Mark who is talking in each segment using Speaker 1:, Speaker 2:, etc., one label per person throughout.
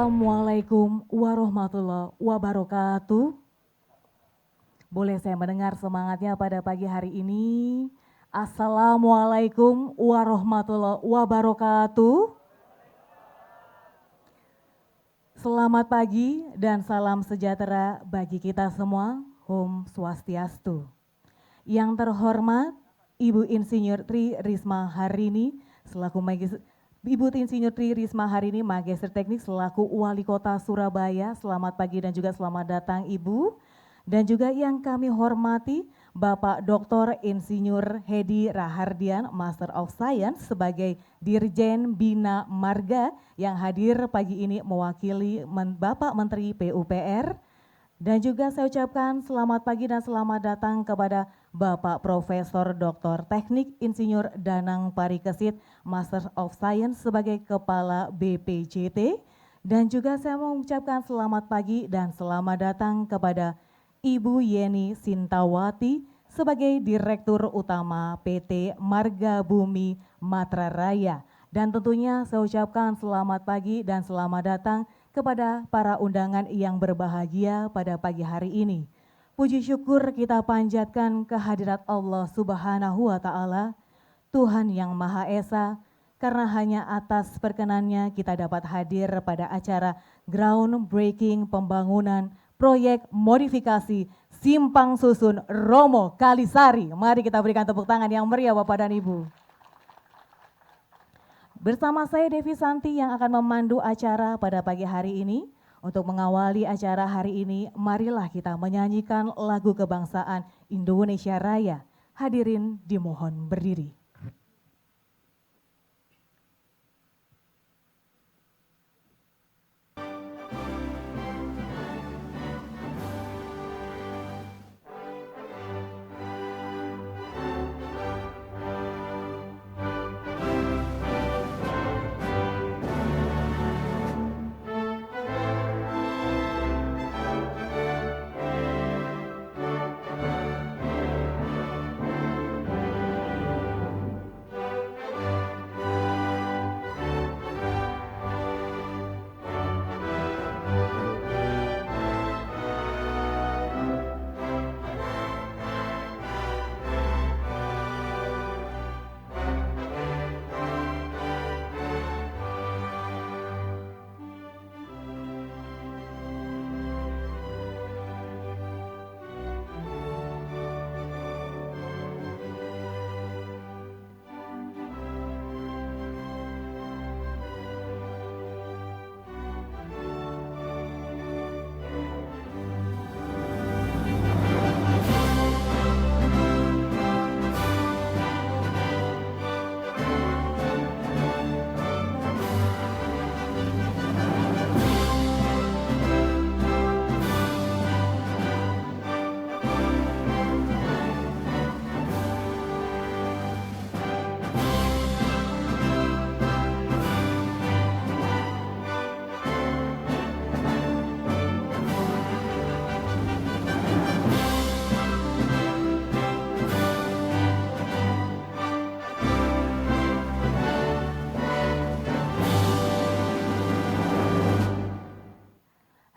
Speaker 1: Assalamualaikum warahmatullahi wabarakatuh. Boleh saya mendengar semangatnya pada pagi hari ini? Assalamualaikum warahmatullahi wabarakatuh. Selamat pagi dan salam sejahtera bagi kita semua. Om Swastiastu. Yang terhormat Ibu Insinyur Tri Risma Harini selaku Magister Teknik selaku Wali Kota Surabaya. Selamat pagi dan juga selamat datang Ibu. Dan juga yang kami hormati Bapak Dr. Insinyur Hedi Rahardian, Master of Science sebagai Dirjen Bina Marga yang hadir pagi ini mewakili Bapak Menteri PUPR. Dan juga saya ucapkan selamat pagi dan selamat datang kepada Bapak Profesor Dr. Teknik Insinyur Danang Parikesit, Master of Science sebagai Kepala BPJT. Dan juga saya mengucapkan selamat pagi dan selamat datang kepada Ibu Yeni Sintawati sebagai Direktur Utama PT Marga Bumi Matra Raya. Dan tentunya saya ucapkan selamat pagi dan selamat datang kepada para undangan yang berbahagia pada pagi hari ini. Puji syukur kita panjatkan kehadirat Allah Subhanahu wa Ta'ala, Tuhan yang Maha Esa, karena hanya atas perkenannya kita dapat hadir pada acara groundbreaking pembangunan proyek modifikasi Simpang Susun Romo Kalisari. Mari kita berikan tepuk tangan yang meriah Bapak dan Ibu. Bersama saya Devi Santi yang akan memandu acara pada pagi hari ini. Untuk mengawali acara hari ini, marilah kita menyanyikan lagu kebangsaan Indonesia Raya. Hadirin dimohon berdiri.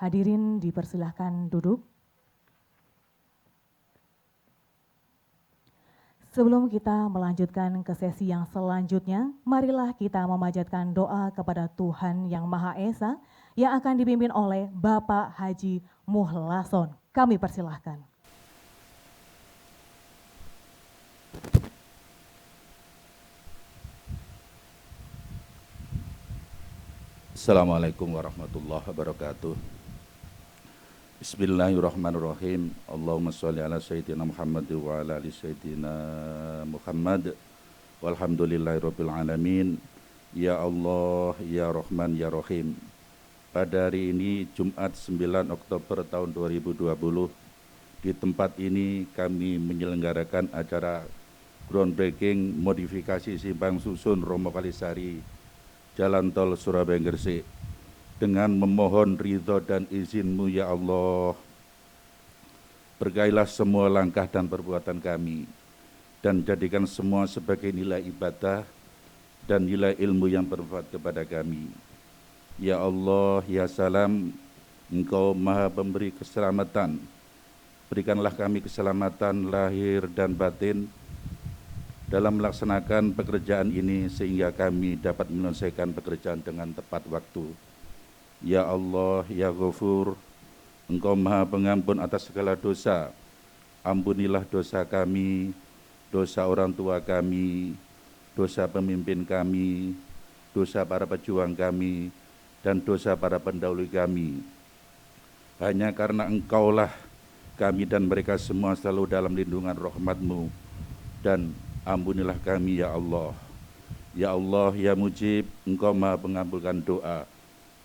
Speaker 1: Hadirin dipersilahkan duduk. Sebelum kita melanjutkan ke sesi yang selanjutnya, marilah kita memanjatkan doa kepada Tuhan Yang Maha Esa yang akan dipimpin oleh Bapak Haji Muhlason. Kami persilahkan.
Speaker 2: Assalamualaikum warahmatullahi wabarakatuh. Bismillahirrahmanirrahim. Allahumma sholli ala sayyidina Muhammad wa ala ali sayyidina Muhammad. Walhamdulillahirabbil alamin. Ya Allah, ya Rahman, ya Rahim. Pada hari ini Jumat 9 Oktober tahun 2020 di tempat ini kami menyelenggarakan acara groundbreaking modifikasi Simpang Susun Romo Kalisari Jalan Tol Surabaya Gresik. Dengan memohon ridho dan izin-Mu ya Allah, berkailah semua langkah dan perbuatan kami, dan jadikan semua sebagai nilai ibadah dan nilai ilmu yang bermanfaat kepada kami. Ya Allah, Ya Salam, Engkau Maha Pemberi keselamatan. Berikanlah kami keselamatan lahir dan batin dalam melaksanakan pekerjaan ini sehingga kami dapat menyelesaikan pekerjaan dengan tepat waktu. Ya Allah, Ya Ghafur, Engkau Maha Pengampun atas segala dosa. Ampunilah dosa kami, dosa orang tua kami, dosa pemimpin kami, dosa para pejuang kami, dan dosa para pendahulu kami. Hanya karena Engkaulah kami dan mereka semua selalu dalam lindungan rahmat-Mu, dan ampunilah kami ya Allah. Ya Allah, Ya Mujib, Engkau Maha mengabulkan doa.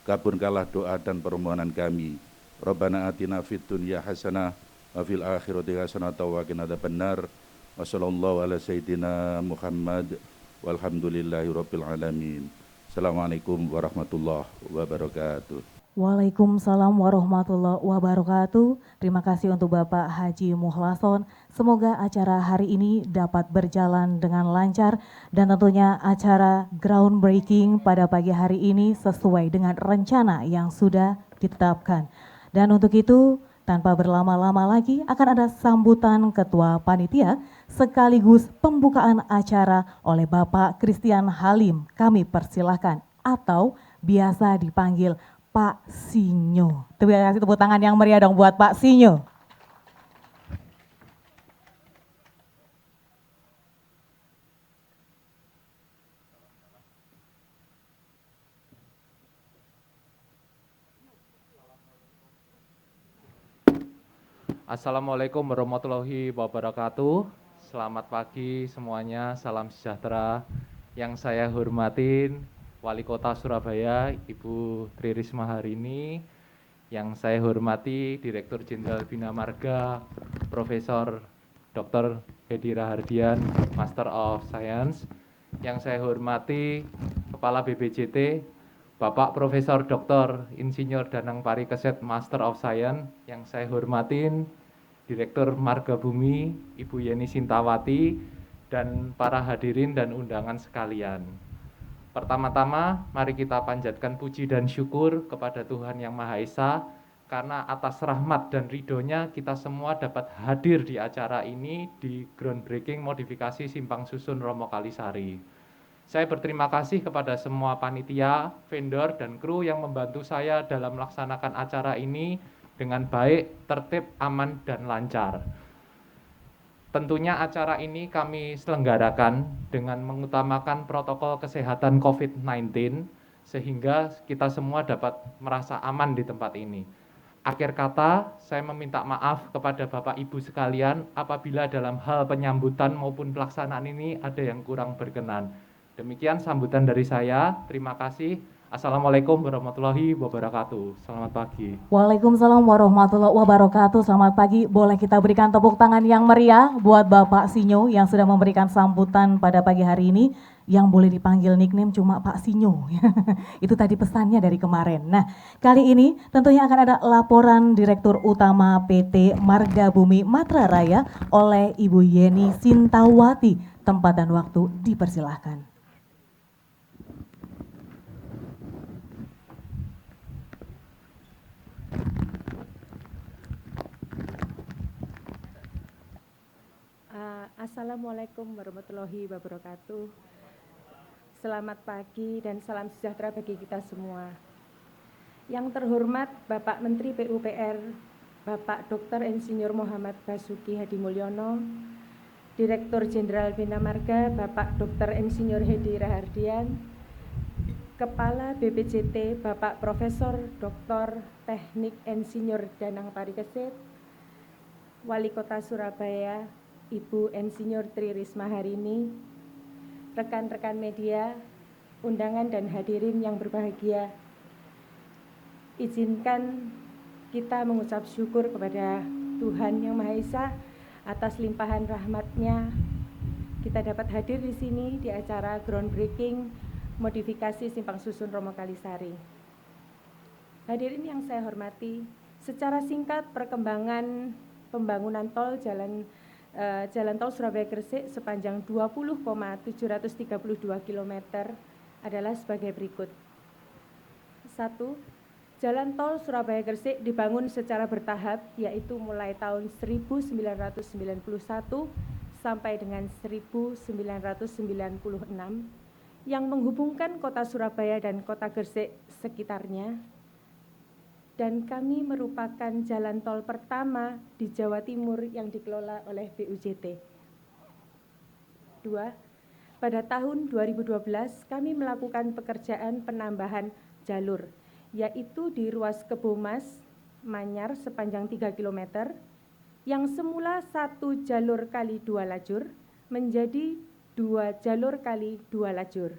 Speaker 2: Kabulkanlah doa dan permohonan kami. Rabbana atina fid dunya hasanah wa fil akhirati hasanah wa qina adzabannar. Wa sallallahu ala sayyidina Muhammad walhamdulillahi rabbil alamin. Assalamualaikum warahmatullahi wabarakatuh.
Speaker 1: Waalaikumsalam warahmatullahi wabarakatuh. Terima kasih untuk Bapak Haji Muhlason. Semoga acara hari ini dapat berjalan dengan lancar dan tentunya acara groundbreaking pada pagi hari ini sesuai dengan rencana yang sudah ditetapkan. Dan untuk itu, tanpa berlama-lama lagi akan ada sambutan Ketua Panitia sekaligus pembukaan acara oleh Bapak Christian Halim. Kami persilahkan atau biasa dipanggil Pak Sinyo. Terima kasih, tepuk tangan yang meriah dong buat Pak Sinyo.
Speaker 3: Assalamualaikum warahmatullahi wabarakatuh. Selamat pagi semuanya, salam sejahtera. Yang saya hormatin Wali Kota Surabaya, Ibu Tri Risma Harini. Yang saya hormati Direktur Jenderal Bina Marga, Profesor Dr. Hedi Rahardian, Master of Science. Yang saya hormati Kepala BPJT, Bapak Profesor Dr. Insinyur Danang Parikesit, Master of Science. Yang saya hormatin Direktur Marga Bumi, Ibu Yeni Sintawati, dan para hadirin dan undangan sekalian. Pertama-tama, mari kita panjatkan puji dan syukur kepada Tuhan Yang Maha Esa, karena atas rahmat dan ridhonya kita semua dapat hadir di acara ini di groundbreaking modifikasi Simpang Susun Romo Kalisari. Saya berterima kasih kepada semua panitia, vendor, dan kru yang membantu saya dalam melaksanakan acara ini dengan baik, tertib, aman, dan lancar. Tentunya acara ini kami selenggarakan dengan mengutamakan protokol kesehatan COVID-19 sehingga kita semua dapat merasa aman di tempat ini. Akhir kata, saya meminta maaf kepada Bapak Ibu sekalian apabila dalam hal penyambutan maupun pelaksanaan ini ada yang kurang berkenan. Demikian sambutan dari saya. Terima kasih. Assalamualaikum warahmatullahi wabarakatuh. Selamat pagi.
Speaker 1: Waalaikumsalam warahmatullahi wabarakatuh. Selamat pagi. Boleh kita berikan tepuk tangan yang meriah buat Bapak Sinyo yang sudah memberikan sambutan pada pagi hari ini. Yang boleh dipanggil nickname cuma Pak Sinyo. Itu tadi pesannya dari kemarin. Nah, kali ini tentunya akan ada laporan Direktur Utama PT Marga Bumi Matra Raya oleh Ibu Yeni Sintawati. Tempat dan waktu dipersilahkan.
Speaker 4: Assalamualaikum warahmatullahi wabarakatuh. Selamat pagi dan salam sejahtera bagi kita semua. Yang terhormat Bapak Menteri PUPR, Bapak Dr. Insinyur Muhammad Basuki Hadi Mulyono, Direktur Jenderal Bina Marga, Bapak Dr. Insinyur Hedi Rahardian, Kepala BPJT, Bapak Profesor Dr. Teknik Insinyur Danang Parikesit, Wali Kota Surabaya, Ibu Insinyur Tri Risma Harini, rekan-rekan media, undangan dan hadirin yang berbahagia. Izinkan kita mengucap syukur kepada Tuhan Yang Maha Esa atas limpahan rahmat-Nya. Kita dapat hadir di sini di acara groundbreaking modifikasi Simpang Susun Romo Kalisari. Hadirin yang saya hormati, secara singkat perkembangan pembangunan tol Jalan Tol Surabaya Gresik sepanjang 20,732 km adalah sebagai berikut. 1. Jalan tol Surabaya Gresik dibangun secara bertahap, yaitu mulai tahun 1991 sampai dengan 1996, yang menghubungkan kota Surabaya dan kota Gresik sekitarnya. Dan kami merupakan jalan tol pertama di Jawa Timur yang dikelola oleh BUJT. 2. Pada tahun 2012, kami melakukan pekerjaan penambahan jalur, yaitu di ruas Kebomas, Manyar sepanjang 3 km, yang semula 1 jalur kali 2 lajur menjadi 2 jalur kali 2 lajur.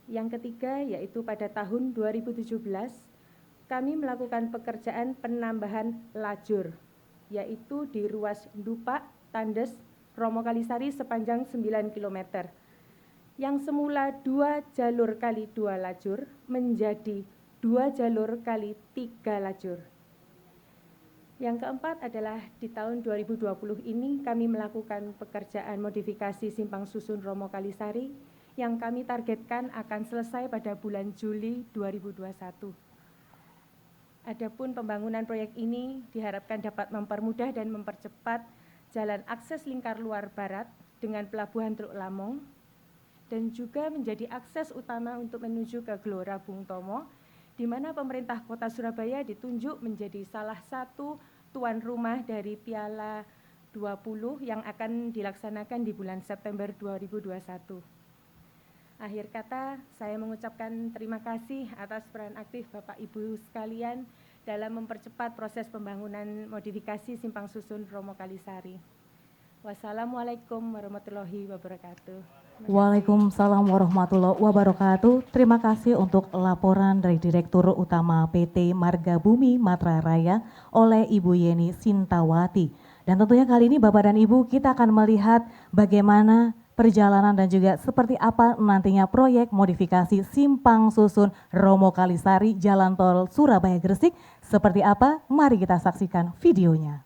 Speaker 4: Yang ketiga, yaitu pada tahun 2017, kami melakukan pekerjaan penambahan lajur, yaitu di ruas Dupak, Tandes, Romo Kalisari sepanjang 9 km, yang semula 2 jalur kali 2 lajur menjadi 2 jalur kali 3 lajur. Yang keempat adalah di tahun 2020 ini kami melakukan pekerjaan modifikasi simpang susun Romo Kalisari yang kami targetkan akan selesai pada bulan Juli 2021. Adapun pembangunan proyek ini diharapkan dapat mempermudah dan mempercepat jalan akses lingkar luar barat dengan pelabuhan Teluk Lamong dan juga menjadi akses utama untuk menuju ke Gelora Bung Tomo, di mana pemerintah Kota Surabaya ditunjuk menjadi salah satu tuan rumah dari Piala 20 yang akan dilaksanakan di bulan September 2021. Akhir kata, saya mengucapkan terima kasih atas peran aktif Bapak Ibu sekalian dalam mempercepat proses pembangunan modifikasi simpang susun Romo Kalisari. Wassalamualaikum warahmatullahi wabarakatuh.
Speaker 1: Waalaikumsalam warahmatullahi wabarakatuh. Terima kasih untuk laporan dari Direktur Utama PT Marga Bumi Matra Raya oleh Ibu Yeni Sintawati. Dan tentunya kali ini Bapak dan Ibu kita akan melihat bagaimana perjalanan dan juga seperti apa nantinya proyek modifikasi simpang susun Romo Kalisari Jalan Tol Surabaya Gresik. Seperti apa? Mari kita saksikan videonya.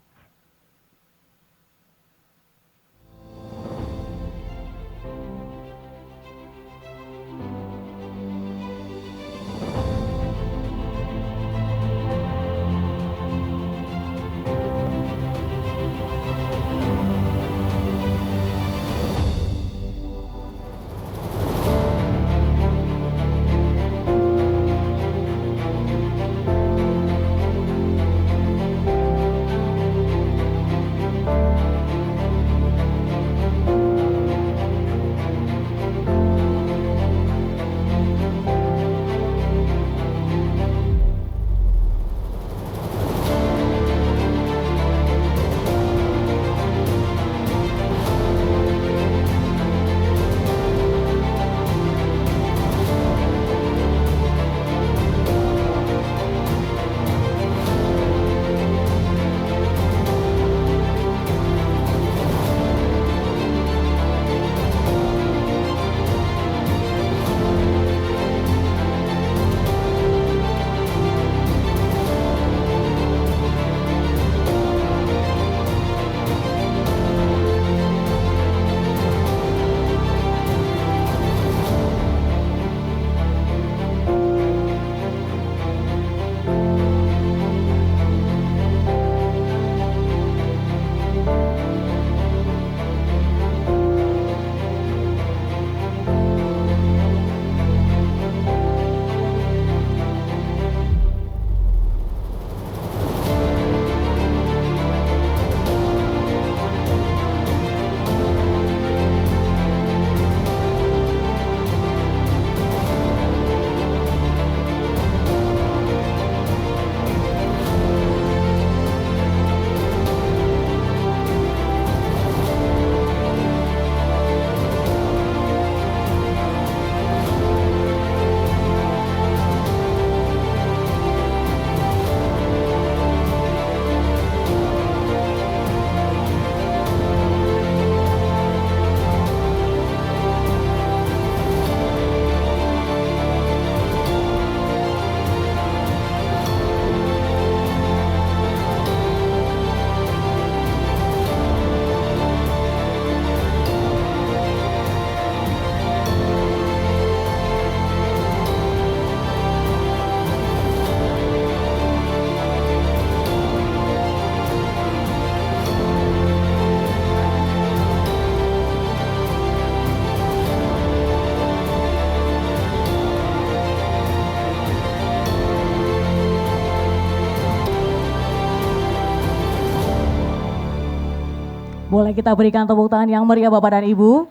Speaker 1: Boleh kita berikan tepuk tangan yang meriah Bapak dan Ibu.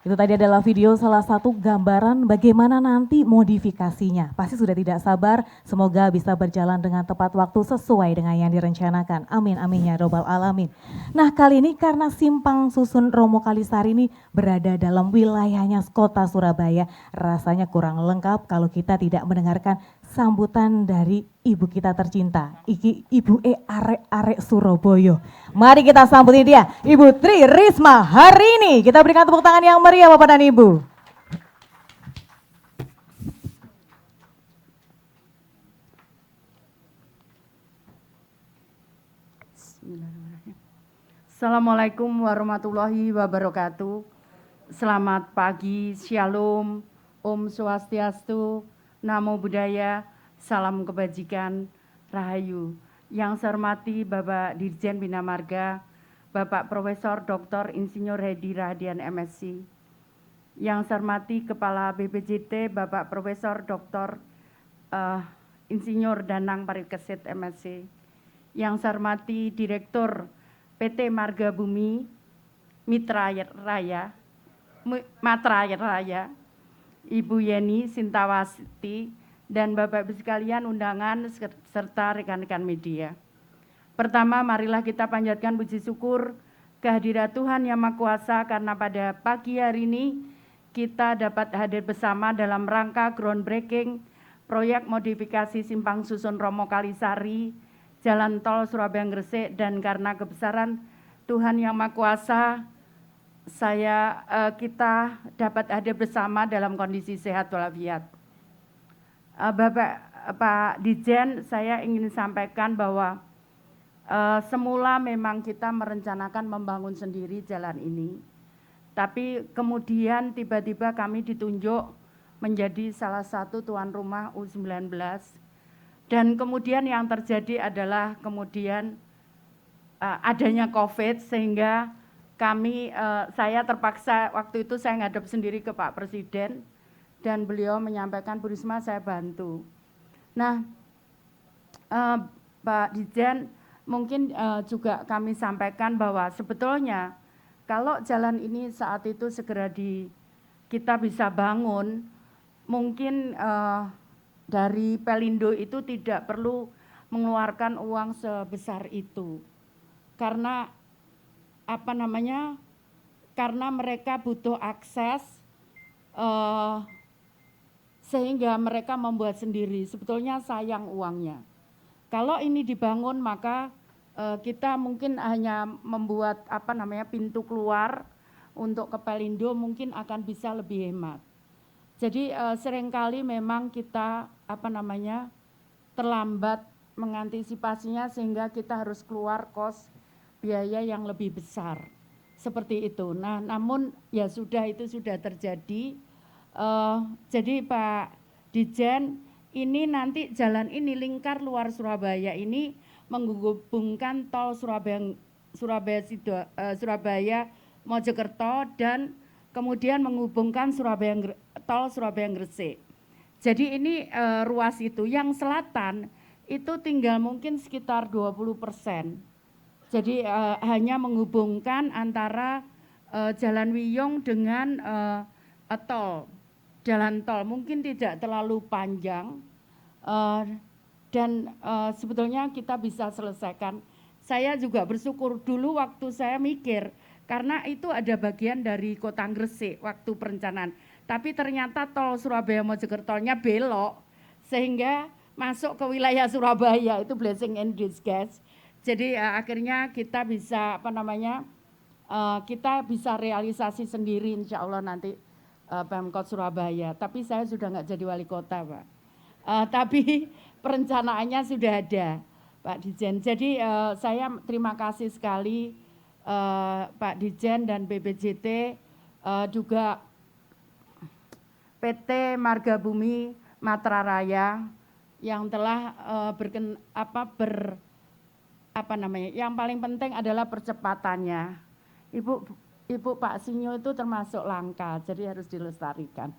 Speaker 1: Itu tadi adalah video salah satu gambaran bagaimana nanti modifikasinya. Pasti sudah tidak sabar, semoga bisa berjalan dengan tepat waktu sesuai dengan yang direncanakan. Amin, amin ya robbal alamin. Nah kali ini karena Simpang Susun Romo Kalisari ini berada dalam wilayahnya kota Surabaya, rasanya kurang lengkap kalau kita tidak mendengarkan sambutan dari ibu kita tercinta, Ibu Arek Surabaya. Mari kita sambutin dia, Ibu Tri Risma hari ini. Kita berikan tepuk tangan yang meriah Bapak dan Ibu.
Speaker 5: Assalamualaikum warahmatullahi wabarakatuh. Selamat pagi, Shalom, Om Swastiastu, Namo Buddhaya, Salam Kebajikan, Rahayu. Yang saya hormati Bapak Dirjen Bina Marga, Bapak Profesor Dr. Insinyur Hedi Rahadian MSc. Yang saya hormati Kepala BPJT Bapak Profesor Dr. Insinyur Danang Parikesit MSc. Yang saya hormati Direktur PT Marga Bumi Matra Raya, Ibu Yeni Sintawati, dan Bapak Ibu sekalian undangan serta rekan-rekan media. Pertama, marilah kita panjatkan puji syukur kehadirat Tuhan Yang Maha Kuasa karena pada pagi hari ini kita dapat hadir bersama dalam rangka groundbreaking proyek modifikasi Simpang Susun Romo Kalisari, Jalan Tol Surabaya Gresik, dan karena kebesaran Tuhan Yang Maha Kuasa, kita dapat hadir bersama dalam kondisi sehat walafiat. Pak Dirjen, saya ingin sampaikan bahwa semula memang kita merencanakan membangun sendiri jalan ini, tapi kemudian tiba-tiba kami ditunjuk menjadi salah satu tuan rumah U19, dan kemudian yang terjadi adalah kemudian adanya COVID, sehingga saya terpaksa waktu itu saya ngadep sendiri ke Pak Presiden dan beliau menyampaikan, Bu Risma saya bantu. Nah, Pak Dirjen, mungkin juga kami sampaikan bahwa sebetulnya kalau jalan ini saat itu segera kita bisa bangun, mungkin dari Pelindo itu tidak perlu mengeluarkan uang sebesar itu. Karena karena mereka butuh akses, sehingga mereka membuat sendiri. Sebetulnya sayang uangnya. Kalau ini dibangun maka kita mungkin hanya membuat pintu keluar untuk ke Pelindo, mungkin akan bisa lebih hemat. Jadi seringkali memang kita terlambat mengantisipasinya, sehingga kita harus keluar biaya yang lebih besar, seperti itu. Nah, namun ya itu sudah terjadi. Jadi Pak Dirjen, ini nanti jalan ini lingkar luar Surabaya ini menghubungkan tol Surabaya Mojokerto, dan kemudian menghubungkan tol Surabaya Gresik. Jadi ini ruas itu. Yang selatan itu tinggal mungkin sekitar 20%. Jadi hanya menghubungkan antara Jalan Wiyung dengan jalan tol, mungkin tidak terlalu panjang, dan sebetulnya kita bisa selesaikan. Saya juga bersyukur dulu waktu saya mikir, karena itu ada bagian dari Kota Gresik waktu perencanaan, tapi ternyata tol Surabaya Mojokerto-nya belok, sehingga masuk ke wilayah Surabaya. Itu blessing in disguise. Jadi akhirnya kita bisa kita bisa realisasi sendiri insya Allah nanti Pemkot Surabaya. Tapi saya sudah nggak jadi wali kota, Pak. Tapi perencanaannya sudah ada, Pak Dirjen. Jadi saya terima kasih sekali Pak Dirjen dan BPJT, juga PT Marga Bumi Matra Raya yang telah yang paling penting adalah percepatannya. Ibu Pak Sinyo itu termasuk langka, jadi harus dilestarikan.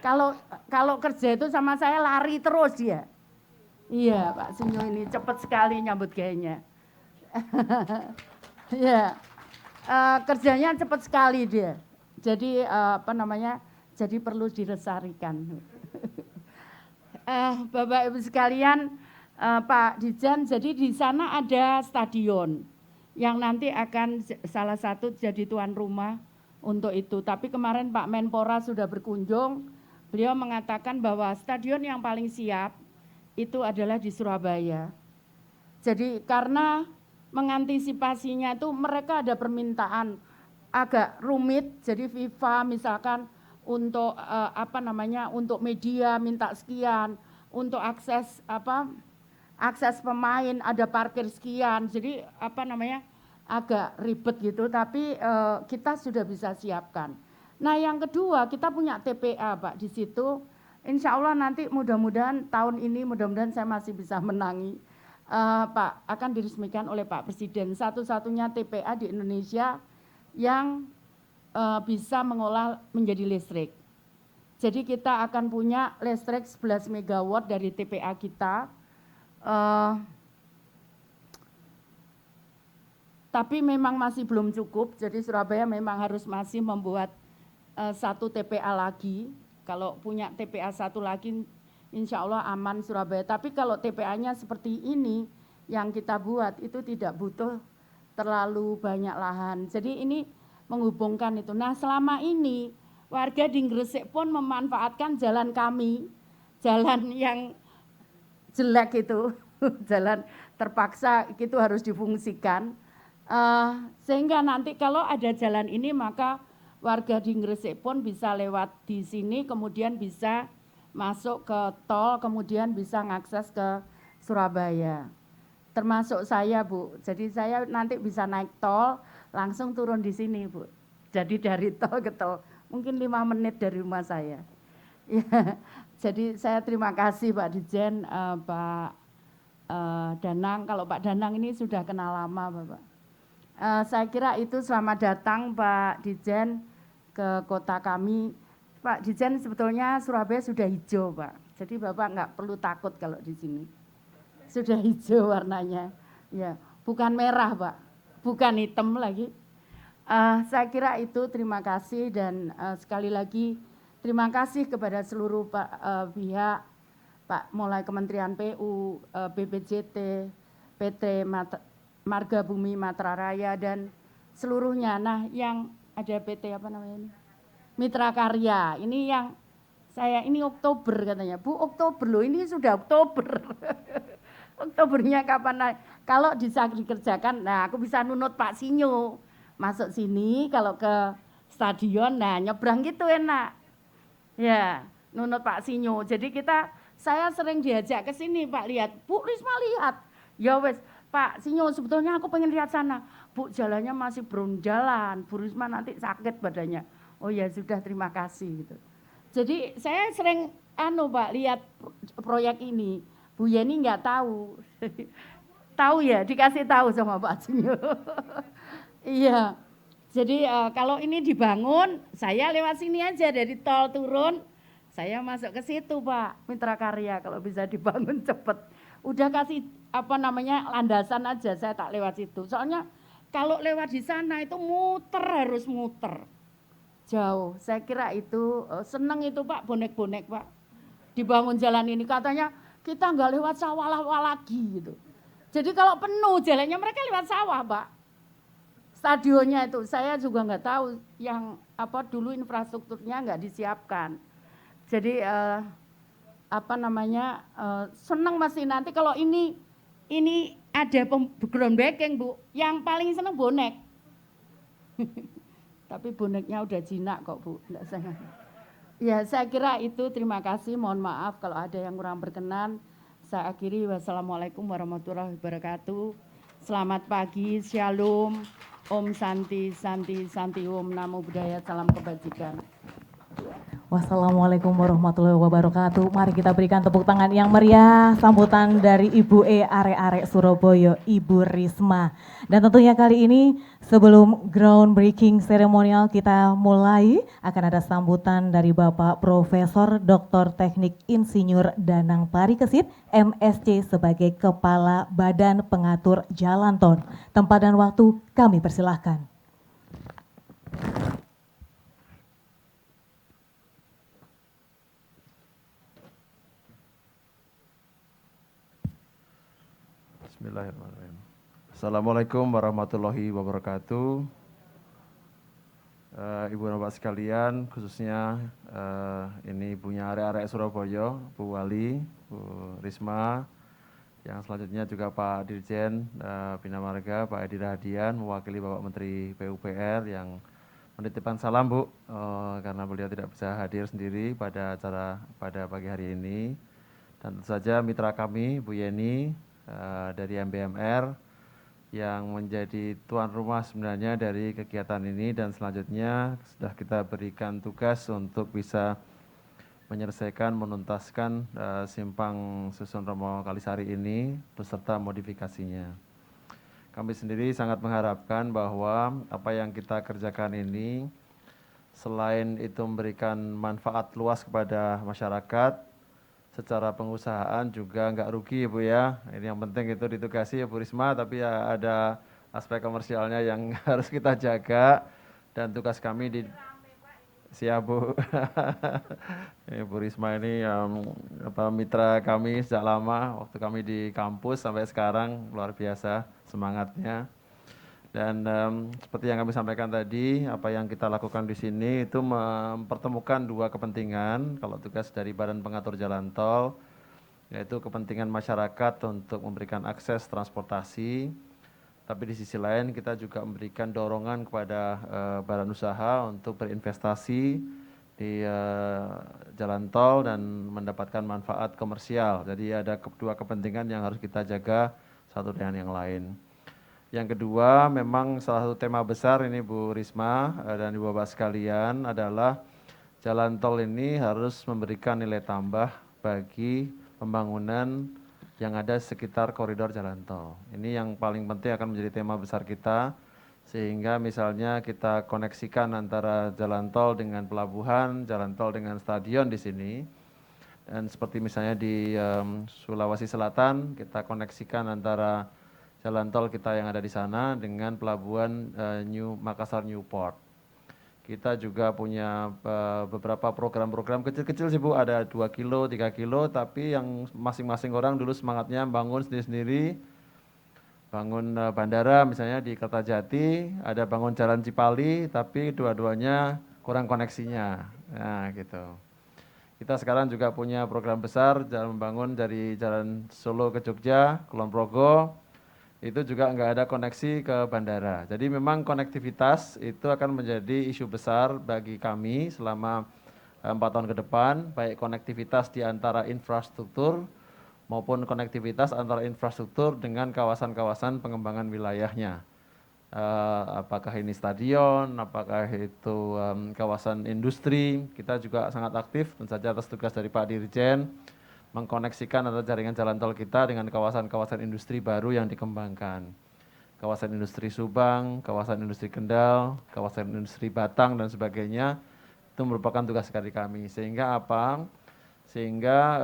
Speaker 5: Kalau kerja itu sama saya lari terus dia. Iya, Pak Sinyo ini cepat sekali nyambut gayanya. Ya, kerjanya cepat sekali dia. Jadi jadi perlu dilestarikan. Bapak Ibu sekalian, Pak Dijen, jadi di sana ada stadion yang nanti akan salah satu jadi tuan rumah untuk itu. Tapi kemarin Pak Menpora sudah berkunjung, beliau mengatakan bahwa stadion yang paling siap itu adalah di Surabaya. Jadi karena mengantisipasinya itu mereka ada permintaan agak rumit, jadi FIFA misalkan untuk untuk media minta sekian, untuk akses pemain ada parkir sekian, jadi agak ribet gitu, tapi kita sudah bisa siapkan. Nah yang kedua kita punya TPA Pak di situ, insya Allah nanti mudah-mudahan tahun ini mudah-mudahan saya masih bisa menangi. Pak akan diresmikan oleh Pak Presiden, satu-satunya TPA di Indonesia yang bisa mengolah menjadi listrik. Jadi kita akan punya listrik 11 MW dari TPA kita. Tapi memang masih belum cukup, jadi Surabaya memang harus masih membuat satu TPA lagi. Kalau punya TPA satu lagi, insya Allah aman Surabaya. Tapi kalau TPA-nya seperti ini yang kita buat itu tidak butuh terlalu banyak lahan. Jadi ini menghubungkan itu. Nah selama ini warga di Gresik pun memanfaatkan jalan kami, jalan yang jelek itu, jalan terpaksa itu harus difungsikan. Sehingga nanti kalau ada jalan ini maka warga di Gresik pun bisa lewat di sini, kemudian bisa masuk ke tol, kemudian bisa mengakses ke Surabaya. Termasuk saya Bu, jadi saya nanti bisa naik tol, langsung turun di sini Bu. Jadi dari tol ke tol, mungkin 5 menit dari rumah saya. Ya, jadi saya terima kasih Pak Dijen, Pak Danang. Kalau Pak Danang ini sudah kenal lama Bapak. Saya kira itu selamat datang Pak Dijen ke kota kami. Pak Dijen sebetulnya Surabaya sudah hijau Pak, jadi Bapak nggak perlu takut kalau di sini. Sudah hijau warnanya, ya bukan merah Pak, bukan hitam lagi. Saya kira itu terima kasih dan sekali lagi terima kasih kepada seluruh pihak, Pak mulai Kementerian PU, BPJT, PT Marga Bumi Matra Raya dan seluruhnya. Nah yang ada PT apa namanya ini? Mitra Karya, ini yang saya ini Oktober katanya, Bu Oktober loh, ini sudah Oktober. Oktobernya kapan? Kalau bisa dikerjakan, nah aku bisa nunut Pak Sinyo, masuk sini kalau ke stadion, nah nyebrang gitu enak. Ya, nunut Pak Sinyo. Jadi saya sering diajak ke sini Pak, lihat, Bu Risma lihat. Ya wes, Pak Sinyo sebetulnya aku pengen lihat sana. Bu jalannya masih belum jalan, Bu Risma nanti sakit badannya. Oh ya sudah terima kasih gitu. Jadi saya sering Pak lihat proyek ini. Bu Yeni nggak tahu. Tahu ya, dikasih tahu sama Pak Sinyo. Iya. Jadi kalau ini dibangun, saya lewat sini aja dari tol turun, saya masuk ke situ Pak, Mitra Karya kalau bisa dibangun cepet. Udah kasih landasan aja, saya tak lewat situ. Soalnya kalau lewat di sana itu harus muter. Jauh, saya kira itu seneng itu Pak, bonek-bonek Pak. Dibangun jalan ini katanya kita nggak lewat sawah lagi gitu. Jadi kalau penuh jalannya mereka lewat sawah Pak. Stadionnya itu saya juga nggak tahu yang dulu infrastrukturnya nggak disiapkan. Jadi seneng masih nanti kalau ini ada groundbreaking Bu. Yang paling seneng bonek. Tapi boneknya udah jinak kok Bu, enggak saya. Ya saya kira itu, terima kasih, mohon maaf kalau ada yang kurang berkenan. Saya akhiri, wassalamualaikum warahmatullahi wabarakatuh. Selamat pagi, shalom, Om Santi, Santi, Santi Om, Namo Buddhaya, salam kebajikan.
Speaker 1: Wassalamualaikum warahmatullahi wabarakatuh. Mari kita berikan tepuk tangan yang meriah sambutan dari Ibu Arek-arek Surabaya, Ibu Risma. Dan tentunya kali ini sebelum groundbreaking seremonial kita mulai, akan ada sambutan dari Bapak Profesor Dr. Teknik Insinyur Danang Parikesit, MSc sebagai Kepala Badan Pengatur Jalan Tol. Tempat dan waktu kami persilahkan.
Speaker 6: Bismillahirrahmanirrahim. Assalamualaikum warahmatullahi wabarakatuh. Ibu dan Bapak sekalian, khususnya ini punya arek-arek Surabaya, Bu Wali, Bu Risma, yang selanjutnya juga Pak Dirjen Bina Marga, Pak Edi Rahadian, mewakili Bapak Menteri PUPR yang menitipkan salam Bu, karena beliau tidak bisa hadir sendiri pada acara pada pagi hari ini. Dan tentu saja mitra kami, Bu Yeni dari MBMR, yang menjadi tuan rumah sebenarnya dari kegiatan ini, dan selanjutnya sudah kita berikan tugas untuk bisa menyelesaikan, menuntaskan simpang Susun Romo Kalisari ini beserta modifikasinya. Kami sendiri sangat mengharapkan bahwa apa yang kita kerjakan ini selain itu memberikan manfaat luas kepada masyarakat, secara pengusahaan juga nggak rugi Bu ya. Ini yang penting itu ditugasi ya Bu Risma, tapi ya ada aspek komersialnya yang harus kita jaga, dan tugas kami di siap Bu. Ini Bu Risma ini mitra kami sejak lama, waktu kami di kampus sampai sekarang, luar biasa semangatnya. Dan seperti yang kami sampaikan tadi, apa yang kita lakukan di sini itu mempertemukan dua kepentingan. Kalau tugas dari Badan Pengatur Jalan Tol, yaitu kepentingan masyarakat untuk memberikan akses transportasi, tapi di sisi lain kita juga memberikan dorongan kepada badan usaha untuk berinvestasi di jalan tol dan mendapatkan manfaat komersial. Jadi ada dua kepentingan yang harus kita jaga satu dengan yang lain. Yang kedua, memang salah satu tema besar ini Bu Risma dan Ibu Bapak sekalian adalah jalan tol ini harus memberikan nilai tambah bagi pembangunan yang ada sekitar koridor jalan tol. Ini yang paling penting akan menjadi tema besar kita, sehingga misalnya kita koneksikan antara jalan tol dengan pelabuhan, jalan tol dengan stadion di sini. Dan seperti misalnya di Sulawesi Selatan, kita koneksikan antara jalan tol kita yang ada di sana dengan pelabuhan Makassar Newport. Kita juga punya beberapa program-program kecil-kecil sih Bu, ada 2 kilo, 3 kilo, tapi yang masing-masing orang dulu semangatnya bangun sendiri-sendiri, bangun bandara misalnya di Kertajati, ada bangun jalan Cipali, tapi dua-duanya kurang koneksinya, nah gitu. Kita sekarang juga punya program besar, jalan membangun dari jalan Solo ke Jogja, Kulon Progo, itu juga nggak ada koneksi ke bandara. Jadi memang konektivitas itu akan menjadi isu besar bagi kami selama 4 tahun ke depan, baik konektivitas di antara infrastruktur maupun konektivitas antara infrastruktur dengan kawasan-kawasan pengembangan wilayahnya. Apakah ini stadion, apakah itu kawasan industri, kita juga sangat aktif, tentu saja atas tugas dari Pak Dirjen, mengkoneksikan atau jaringan jalan tol kita dengan kawasan-kawasan industri baru yang dikembangkan. Kawasan industri Subang, kawasan industri Kendal, kawasan industri Batang dan sebagainya, itu merupakan tugas dari kami. Sehingga apa? Sehingga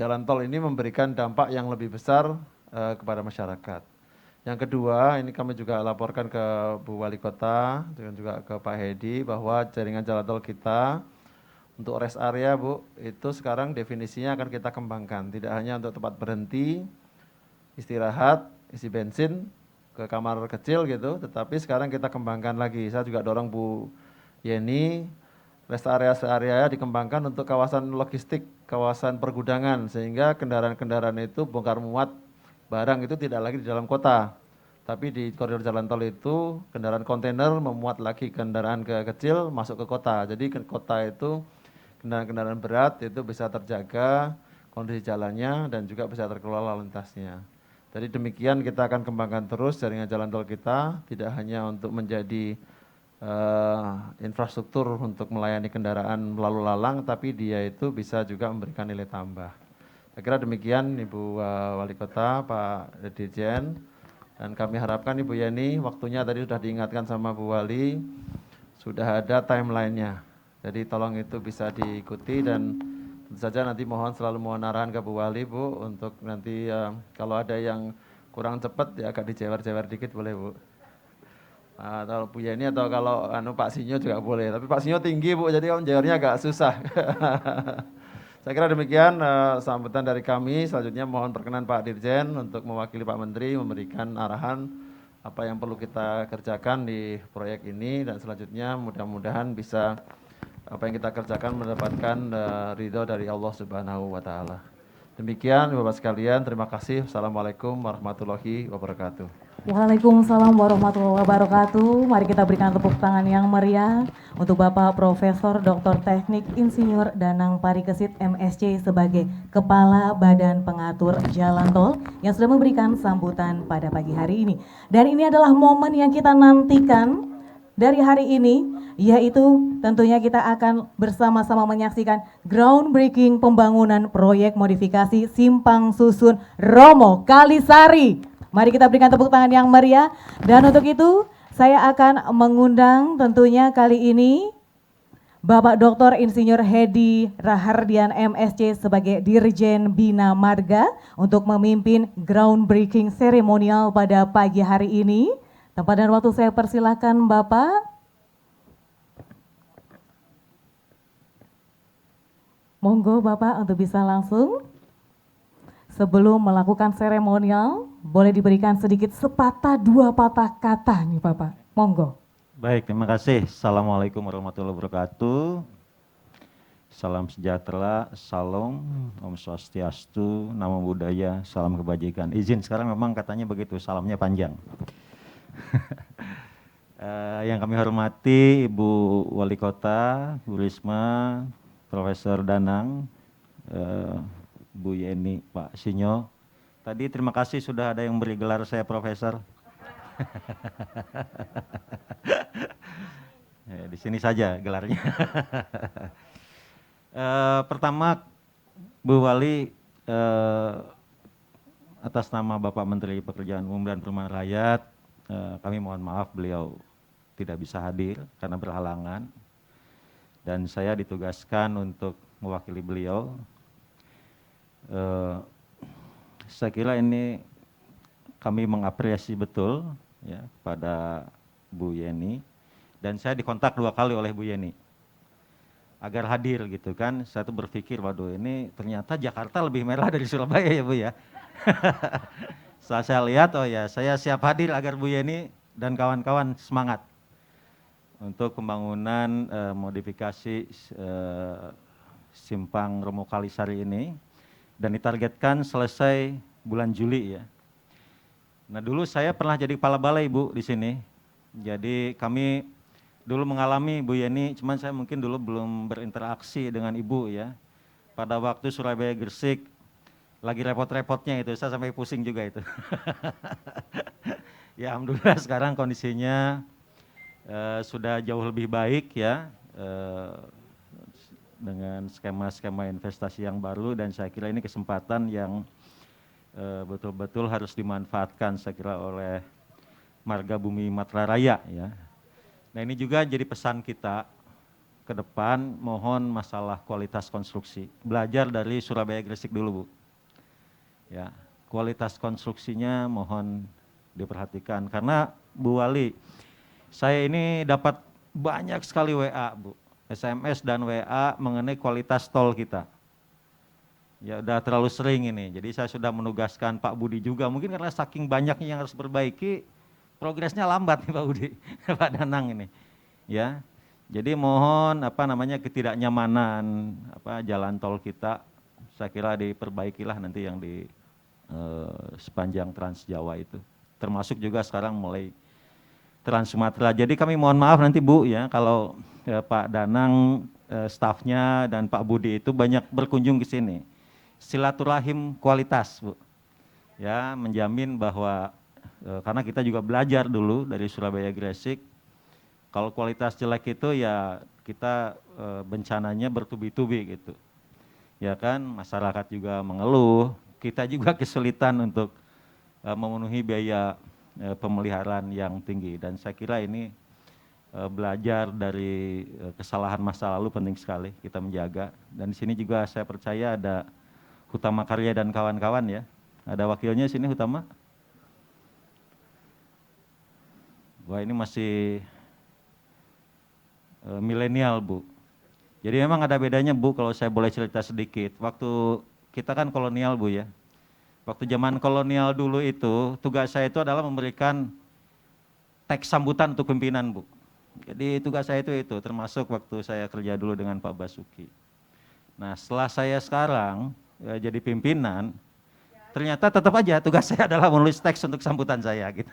Speaker 6: jalan tol ini memberikan dampak yang lebih besar kepada masyarakat. Yang kedua, ini kami juga laporkan ke Bu Wali Kota dan juga ke Pak Hedi bahwa jaringan jalan tol kita untuk rest area Bu, itu sekarang definisinya akan kita kembangkan. Tidak hanya untuk tempat berhenti, istirahat, isi bensin, ke kamar kecil gitu, tetapi sekarang kita kembangkan lagi. Saya juga dorong Bu Yeni, rest area dikembangkan untuk kawasan logistik, kawasan pergudangan, sehingga kendaraan-kendaraan itu bongkar muat barang itu tidak lagi di dalam kota. Tapi di koridor jalan tol itu kendaraan kontainer memuat lagi kendaraan kecil masuk ke kota. Jadi ke kota itu kendaraan-kendaraan berat itu bisa terjaga kondisi jalannya dan juga bisa terkelola lalu lintasnya. Jadi demikian kita akan kembangkan terus jaringan jalan tol kita, tidak hanya untuk menjadi infrastruktur untuk melayani kendaraan lalu lalang, tapi dia itu bisa juga memberikan nilai tambah. Saya kira demikian Ibu Wali Kota, Pak Dirjen, dan kami harapkan Ibu Yeni, waktunya tadi sudah diingatkan sama Bu Wali, sudah ada timeline-nya. Jadi tolong itu bisa diikuti, dan tentu saja nanti selalu mohon arahan ke Bu Wali Bu, untuk nanti kalau ada yang kurang cepat ya agak dijewer-jewer dikit boleh Bu. Atau Bu Yeni atau kalau Pak Sinyo juga boleh, tapi Pak Sinyo tinggi Bu, jadi om jewernya agak susah. Saya kira demikian sambutan dari kami. Selanjutnya mohon perkenan Pak Dirjen untuk mewakili Pak Menteri memberikan arahan apa yang perlu kita kerjakan di proyek ini, dan selanjutnya mudah-mudahan bisa apa yang kita kerjakan mendapatkan ridho dari Allah Subhanahu wa taala. Demikian Bapak sekalian, terima kasih. Assalamualaikum warahmatullahi wabarakatuh.
Speaker 1: Waalaikumsalam warahmatullahi wabarakatuh. Mari kita berikan tepuk tangan yang meriah untuk Bapak Profesor Dr. Teknik Insinyur Danang Parikesit MSc sebagai Kepala Badan Pengatur Jalan Tol yang sudah memberikan sambutan pada pagi hari ini. Dan ini adalah momen yang kita nantikan dari hari ini, yaitu tentunya kita akan bersama-sama menyaksikan groundbreaking pembangunan proyek modifikasi Simpang Susun Romo Kalisari. Mari kita berikan tepuk tangan yang meriah. Dan untuk itu saya akan mengundang tentunya kali ini Bapak Dr. Insinyur Hedi Rahardian MSc sebagai Dirjen Bina Marga untuk memimpin groundbreaking seremonial pada pagi hari ini. Tempat dan waktu saya persilakan Bapak. Monggo Bapak untuk bisa langsung. Sebelum melakukan seremonial, boleh diberikan sedikit sepatah dua patah kata nih Bapak. Monggo.
Speaker 7: Baik, terima kasih. Assalamualaikum warahmatullahi wabarakatuh. Salam sejahtera, salam, Om Swastiastu, Namo Buddhaya, salam kebajikan. Izin sekarang memang katanya begitu, salamnya panjang. Yang kami hormati Ibu Wali Kota, Bu Risma, Profesor Danang, Bu Yeni, Pak Sinyo. Tadi terima kasih sudah ada yang beri gelar saya Profesor. Ya, di sini saja gelarnya. Pertama, Bu Wali, atas nama Bapak Menteri Pekerjaan Umum dan Perumahan Rakyat, kami mohon maaf beliau tidak bisa hadir karena berhalangan. Dan saya ditugaskan untuk mewakili beliau. Saya kira ini kami mengapresiasi betul ya pada Bu Yeni, dan saya dikontak 2 kali oleh Bu Yeni agar hadir gitu kan. Saya tuh berpikir, waduh ini ternyata Jakarta lebih merah dari Surabaya ya Bu ya. Setelah saya lihat, oh ya saya siap hadir agar Bu Yeni dan kawan-kawan semangat untuk pembangunan modifikasi Simpang Romo Kalisari ini, dan ditargetkan selesai bulan Juli ya. Nah dulu saya pernah jadi kepala balai Bu di sini. Jadi kami dulu mengalami Bu Yeni, cuman saya mungkin dulu belum berinteraksi dengan Ibu ya. Pada waktu Surabaya Gresik lagi repot-repotnya itu, saya sampai pusing juga itu. Ya alhamdulillah sekarang kondisinya sudah jauh lebih baik ya. Dengan skema-skema investasi yang baru, dan saya kira ini kesempatan yang betul-betul harus dimanfaatkan saya kira oleh Marga Bumi Matra Raya ya. Nah ini juga jadi pesan kita ke depan, mohon masalah kualitas konstruksi, belajar dari Surabaya Gresik dulu Bu. Ya, kualitas konstruksinya mohon diperhatikan, karena Bu Wali, saya ini dapat banyak sekali WA Bu, SMS dan WA mengenai kualitas tol kita. Ya udah terlalu sering ini, jadi saya sudah menugaskan Pak Budi juga, mungkin karena saking banyaknya yang harus perbaiki, progresnya lambat nih Pak Budi, Pak Danang ini. Ya, jadi mohon ketidaknyamanan jalan tol kita, saya kira diperbaikilah nanti yang di sepanjang Trans Jawa itu, termasuk juga sekarang mulai Trans Sumatera. Jadi kami mohon maaf nanti Bu ya kalau Pak Danang, stafnya dan Pak Budi itu banyak berkunjung ke sini. Silaturahim kualitas Bu. Ya, menjamin bahwa karena kita juga belajar dulu dari Surabaya Gresik. Kalau kualitas jelek itu ya kita bencananya bertubi-tubi gitu. Ya kan, masyarakat juga mengeluh, kita juga kesulitan untuk memenuhi biaya pemeliharaan yang tinggi, dan saya kira ini belajar dari kesalahan masa lalu penting sekali kita menjaga. Dan di sini juga saya percaya ada Hutama Karya dan kawan-kawan ya. Ada wakilnya sini Hutama. Wah ini masih milenial Bu. Jadi memang ada bedanya Bu, kalau saya boleh cerita sedikit. Waktu kita kan kolonial Bu ya. Waktu zaman kolonial dulu itu, tugas saya itu adalah memberikan teks sambutan untuk pimpinan Bu. Jadi tugas saya itu termasuk waktu saya kerja dulu dengan Pak Basuki. Nah setelah saya sekarang jadi pimpinan, ternyata tetap aja tugas saya adalah menulis teks untuk sambutan saya gitu.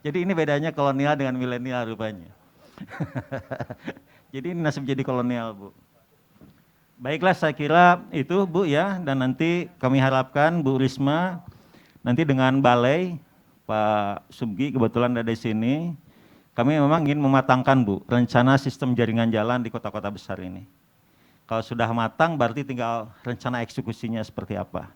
Speaker 7: Jadi ini bedanya kolonial dengan milenial rupanya. Jadi ini nasib jadi kolonial Bu. Baiklah saya kira itu Bu ya, dan nanti kami harapkan Bu Risma nanti dengan balai, Pak Subgi kebetulan ada di sini, kami memang ingin mematangkan Bu rencana sistem jaringan jalan di kota-kota besar ini. Kalau sudah matang berarti tinggal rencana eksekusinya seperti apa.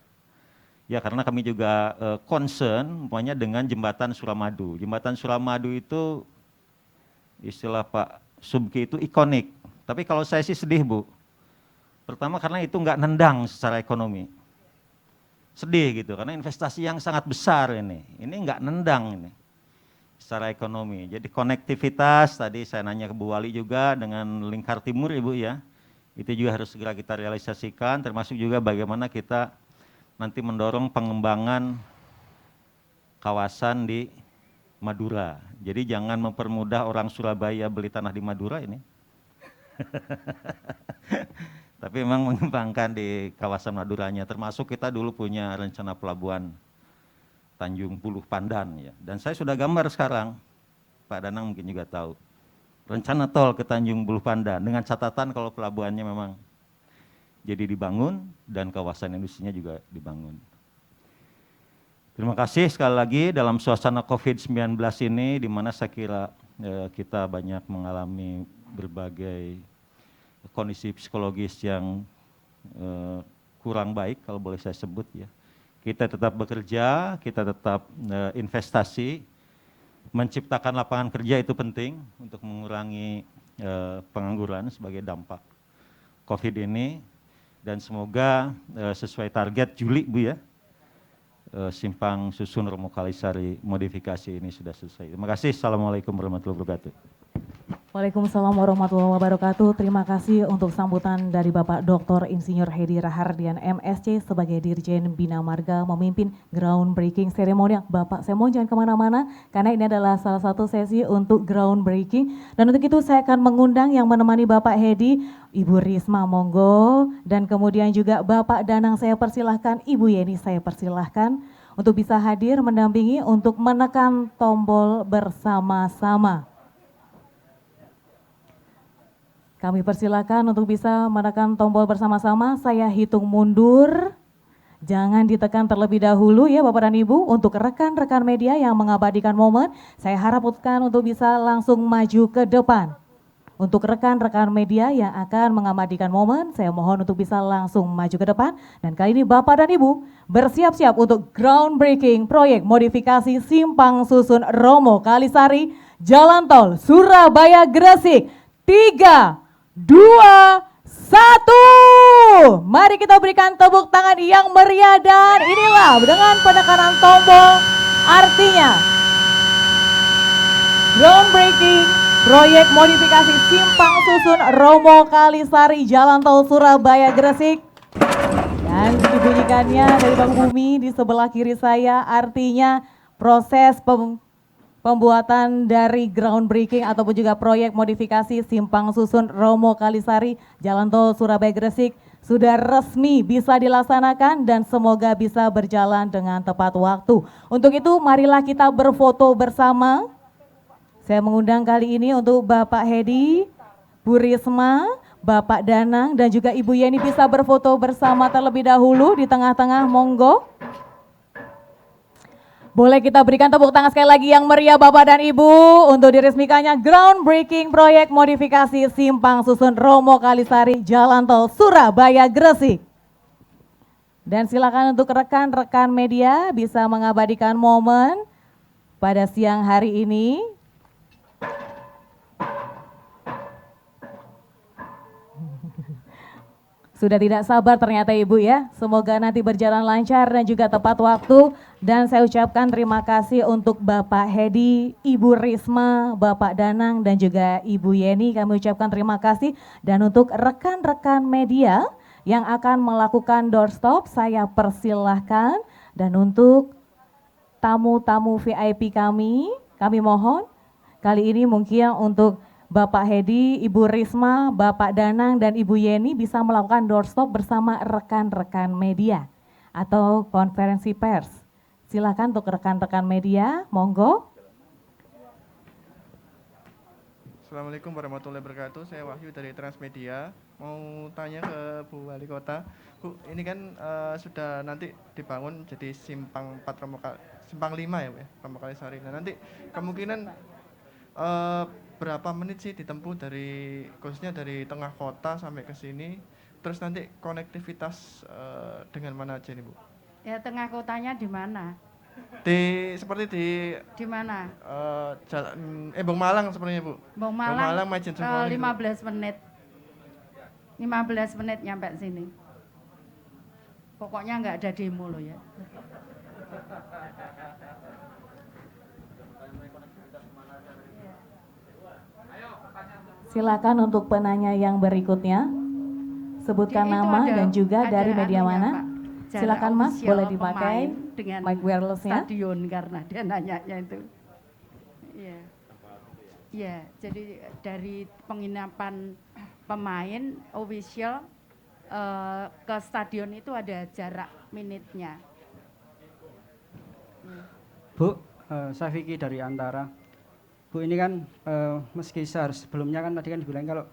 Speaker 7: Ya karena kami juga concern umpamanya dengan jembatan Suramadu. Jembatan Suramadu itu istilah Pak Subki itu ikonik. Tapi kalau saya sih sedih Bu. Pertama karena itu nggak nendang secara ekonomi. Sedih gitu karena investasi yang sangat besar ini. Ini nggak nendang ini secara ekonomi. Jadi konektivitas tadi saya nanya ke Bu Wali juga dengan Lingkar Timur Ibu ya. Itu juga harus segera kita realisasikan, termasuk juga bagaimana kita nanti mendorong pengembangan kawasan di Madura. Jadi jangan mempermudah orang Surabaya beli tanah di Madura ini. Tapi memang mengembangkan di kawasan Maduranya, termasuk kita dulu punya rencana pelabuhan Tanjung Puluh Pandan ya. Dan saya sudah gambar sekarang, Pak Danang mungkin juga tahu. Rencana tol ke Tanjung Puluh Pandan dengan catatan kalau pelabuhannya memang jadi dibangun dan kawasan industrinya juga dibangun. Terima kasih sekali lagi dalam suasana COVID-19 ini di mana saya kira kita banyak mengalami berbagai kondisi psikologis yang kurang baik kalau boleh saya sebut ya. Kita tetap bekerja, kita tetap investasi, menciptakan lapangan kerja itu penting untuk mengurangi pengangguran sebagai dampak COVID ini dan semoga sesuai target Juli Bu ya. Simpang Susun Romo Kalisari modifikasi ini sudah selesai. Terima kasih. Assalamualaikum warahmatullahi wabarakatuh.
Speaker 1: Waalaikumsalam warahmatullahi wabarakatuh. Terima kasih untuk sambutan dari Bapak Dr. Insinyur Hedi Rahardian MSc sebagai Dirjen Bina Marga memimpin groundbreaking seremonial. Bapak, saya mohon jangan kemana-mana karena ini adalah salah satu sesi untuk groundbreaking. Dan untuk itu saya akan mengundang yang menemani Bapak Hedi, Ibu Risma monggo, dan kemudian juga Bapak Danang saya persilahkan, Ibu Yeni saya persilahkan untuk bisa hadir mendampingi untuk menekan tombol bersama-sama. Kami persilakan untuk bisa menekan tombol bersama-sama. Saya hitung mundur. Jangan ditekan terlebih dahulu ya Bapak dan Ibu. Untuk rekan-rekan media yang mengabadikan momen, saya harapkan untuk bisa langsung maju ke depan. Untuk rekan-rekan media yang akan mengabadikan momen, saya mohon untuk bisa langsung maju ke depan. Dan kali ini Bapak dan Ibu bersiap-siap untuk groundbreaking proyek modifikasi Simpang Susun Romo Kalisari, Jalan Tol Surabaya Gresik. 3, 2, 1. Mari kita berikan tepuk tangan yang meriah dan inilah dengan penekanan tombol artinya groundbreaking proyek modifikasi Simpang Susun Romo Kalisari Jalan Tol Surabaya Gresik. Dan dibunyikannya dari Bang Bumi di sebelah kiri saya artinya proses pembuatan dari groundbreaking ataupun juga proyek modifikasi Simpang Susun Romo Kalisari Jalan Tol Surabaya Gresik sudah resmi bisa dilaksanakan dan semoga bisa berjalan dengan tepat waktu. Untuk itu marilah kita berfoto bersama. Saya mengundang kali ini untuk Bapak Hedi, Bu Risma, Bapak Danang dan juga Ibu Yeni bisa berfoto bersama terlebih dahulu di tengah-tengah, monggo. Boleh kita berikan tepuk tangan sekali lagi yang meriah Bapak dan Ibu untuk diresmikannya groundbreaking proyek modifikasi Simpang Susun Romo Kalisari Jalan Tol Surabaya Gresik. Dan silakan untuk rekan-rekan media bisa mengabadikan momen pada siang hari ini. Sudah tidak sabar ternyata Ibu ya. Semoga nanti berjalan lancar dan juga tepat waktu. Dan saya ucapkan terima kasih untuk Bapak Hedi, Ibu Risma, Bapak Danang dan juga Ibu Yeni. Kami ucapkan terima kasih. Dan untuk rekan-rekan media yang akan melakukan doorstop, saya persilahkan. Dan untuk tamu-tamu VIP kami mohon kali ini mungkin untuk Bapak Hedi, Ibu Risma, Bapak Danang, dan Ibu Yeni bisa melakukan doorstop bersama rekan-rekan media atau konferensi pers. Silakan untuk rekan-rekan media, monggo.
Speaker 8: Assalamualaikum warahmatullahi wabarakatuh. Saya Wahyu dari Transmedia. Mau tanya ke Bu Wali Kota. Bu, ini kan sudah nanti dibangun jadi simpang 5 ya, Bu ya, Romo Kalisari. Nah, nanti kemungkinan berapa menit sih ditempuh khususnya dari tengah kota sampai ke sini, terus nanti konektivitas dengan mana aja nih Bu?
Speaker 5: Ya tengah kotanya di mana?
Speaker 8: Seperti di
Speaker 5: mana?
Speaker 8: Jalan Bong Malang sepertinya Bu.
Speaker 5: Bong Malang
Speaker 8: Majen Sungkowani,
Speaker 5: 15 menit. 15 menit nyampe sini. Pokoknya nggak ada demo loh ya.
Speaker 1: Silakan untuk penanya yang berikutnya. Sebutkan nama dan juga dari media mana. Silakan Mas, boleh dipakai mic wireless-nya.
Speaker 5: Stadion karena dia nanyanya itu. Iya. Iya, jadi dari penginapan pemain official ke stadion itu ada jarak menitnya.
Speaker 9: Bu, saya Vicky dari Antara. Bu, ini kan meski sebelumnya kan tadi kan dibilang kalau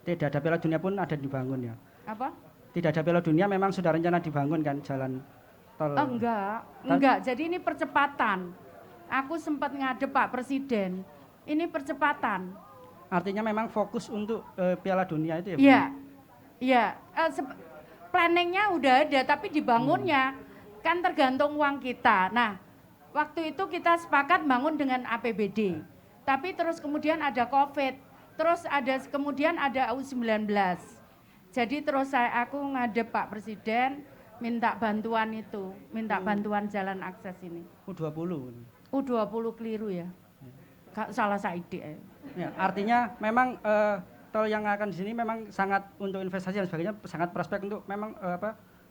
Speaker 9: tidak ada Piala Dunia pun ada dibangun ya.
Speaker 5: Apa?
Speaker 9: Tidak ada Piala Dunia memang sudah rencana dibangun kan jalan tol.
Speaker 5: Enggak. Jadi ini percepatan. Aku sempat ngadep Pak Presiden. Ini percepatan.
Speaker 9: Artinya memang fokus untuk Piala Dunia itu ya, Bu?
Speaker 5: Iya. Iya. Planningnya udah ada, tapi dibangunnya kan tergantung uang kita. Nah, waktu itu kita sepakat bangun dengan APBD. Tapi terus kemudian ada COVID, terus kemudian ada U19. Jadi terus aku ngadep Pak Presiden minta bantuan bantuan jalan akses ini.
Speaker 9: U20.
Speaker 5: U20 keliru ya. Salah saya ide.
Speaker 9: Ya, artinya memang tol yang akan di sini memang sangat untuk investasi dan sebagainya sangat prospek untuk memang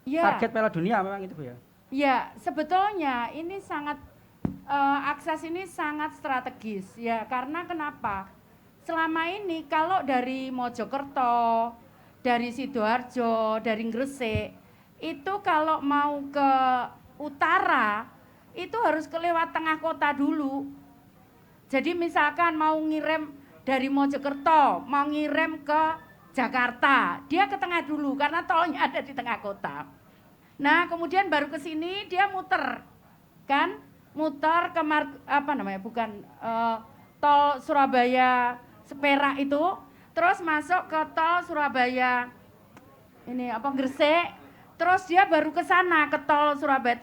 Speaker 9: target Piala Dunia memang itu Bu ya.
Speaker 5: Ya, sebetulnya ini sangat akses ini sangat strategis ya, karena kenapa? Selama ini kalau dari Mojokerto, dari Sidoarjo, dari Gresik, itu kalau mau ke utara itu harus kelewat tengah kota dulu. Jadi misalkan mau ngirim dari Mojokerto, mau ngirim ke Jakarta, dia ke tengah dulu karena tolnya ada di tengah kota. Nah, kemudian baru ke sini dia muter, kan? Muter ke tol Surabaya Perak itu, terus masuk ke tol Surabaya Gresik, terus dia baru ke sana ke tol Surabaya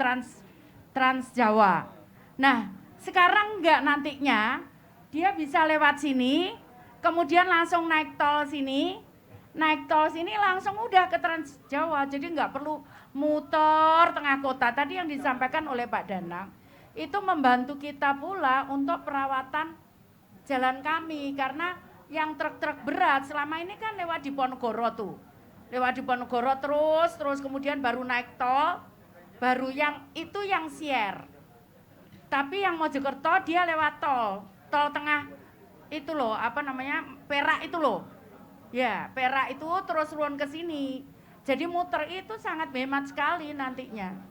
Speaker 5: Trans Jawa. Nah, sekarang enggak, nantinya dia bisa lewat sini, kemudian langsung naik tol sini langsung udah ke Trans Jawa, jadi enggak perlu muter tengah kota. Tadi yang disampaikan oleh Pak Danang itu membantu kita pula untuk perawatan jalan kami, karena yang truk-truk berat selama ini kan lewat di Ponorogo tuh. Lewat di Ponorogo terus kemudian baru naik tol, baru yang share. Tapi yang Mojokerto dia lewat tol tengah itu loh, Perak itu loh. Ya, Perak itu terus turun ke sini. Jadi muter itu sangat hemat sekali nantinya.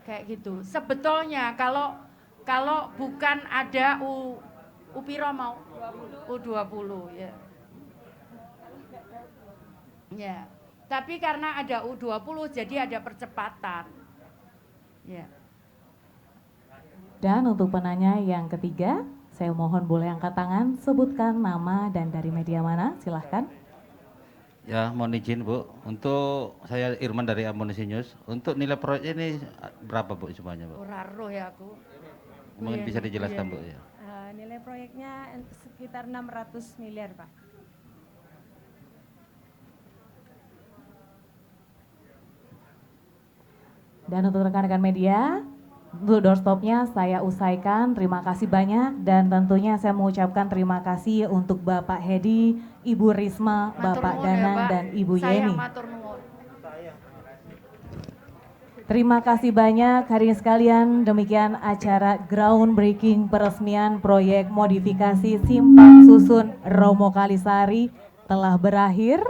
Speaker 5: Kayak gitu. Sebetulnya kalau bukan ada U20 ya. Ya. Tapi karena ada U20 jadi ada percepatan. Ya.
Speaker 1: Dan untuk penanya yang ketiga, saya mohon boleh angkat tangan, sebutkan nama dan dari media mana, silahkan.
Speaker 10: Ya, mohon izin Bu, untuk saya Irman dari Amunisi News, untuk nilai proyek ini berapa Bu semuanya Bu?
Speaker 5: Ora roh ya aku.
Speaker 10: Mungkin bisa dijelaskan Bu ya.
Speaker 4: Nilai proyeknya sekitar 600 miliar Pak.
Speaker 1: Dan untuk rekan-rekan media, untuk doorstopnya saya usaikan. Terima kasih banyak dan tentunya saya mengucapkan terima kasih untuk Bapak Hedi, Ibu Risma, Bapak Danang, dan Ibu Yeni. Terima kasih banyak hadirin sekalian, demikian acara groundbreaking peresmian proyek modifikasi Simpang Susun Romo Kalisari telah berakhir.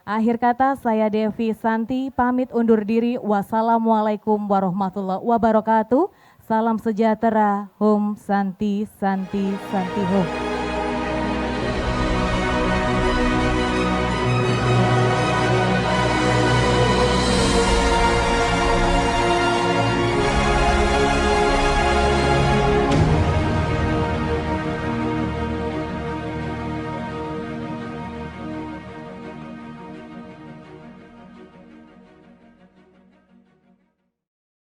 Speaker 1: Akhir kata saya Devi Santi pamit undur diri. Wassalamualaikum warahmatullahi wabarakatuh. Salam sejahtera. Hum Santi Santi Santi Hum.